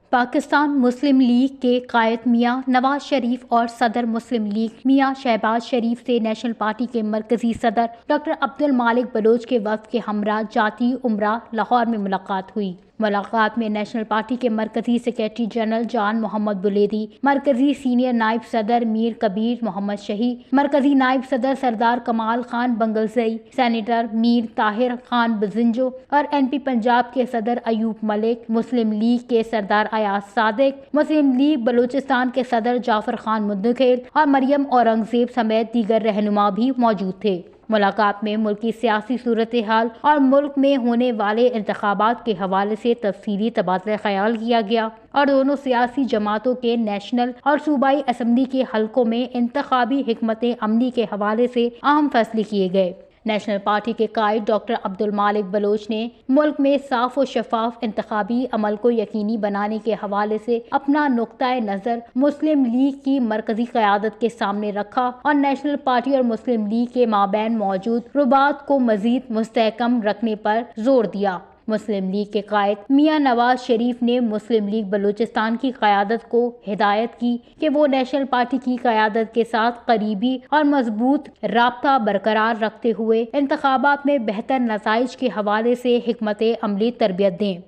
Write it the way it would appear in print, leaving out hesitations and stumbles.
پاکستان مسلم league کے قائد میاں نواز شریف اور صدر مسلم لیگ میاں شہباز شریف سے نیشنل پارٹی کے مرکزی صدر ڈاکٹر عبد المالک بلوچ کے وفد کے ہمراہ جاتی عمرہ لاہور میں ملاقات ہوئی۔ ملاقات میں نیشنل پارٹی کے مرکزی سیکریٹری جنرل جان محمد بلیدی، مرکزی سینئر نائب صدر میر کبیر محمد شہی، مرکزی نائب صدر سردار کمال خان بنگلزئی، سینیٹر میر طاہر خان بزنجو اور این پی پنجاب کے صدر ایوب ملک، مسلم لیگ کے سردار ایاز صادق، مسلم لیگ بلوچستان کے صدر جعفر خان مدکھیل اور مریم اورنگزیب سمیت دیگر رہنما بھی موجود تھے۔ ملاقات میں ملک کی سیاسی صورتحال اور ملک میں ہونے والے انتخابات کے حوالے سے تفصیلی تبادلہ خیال کیا گیا اور دونوں سیاسی جماعتوں کے نیشنل اور صوبائی اسمبلی کے حلقوں میں انتخابی حکمت عملی کے حوالے سے اہم فیصلے کیے گئے۔ نیشنل پارٹی کے قائد ڈاکٹر عبد المالک بلوچ نے ملک میں صاف و شفاف انتخابی عمل کو یقینی بنانے کے حوالے سے اپنا نقطۂ نظر مسلم لیگ کی مرکزی قیادت کے سامنے رکھا اور نیشنل پارٹی اور مسلم لیگ کے مابین موجود رباط کو مزید مستحکم رکھنے پر زور دیا۔ مسلم لیگ کے قائد میاں نواز شریف نے مسلم لیگ بلوچستان کی قیادت کو ہدایت کی کہ وہ نیشنل پارٹی کی قیادت کے ساتھ قریبی اور مضبوط رابطہ برقرار رکھتے ہوئے انتخابات میں بہتر نتائج کے حوالے سے حکمت عملی تربیت دیں۔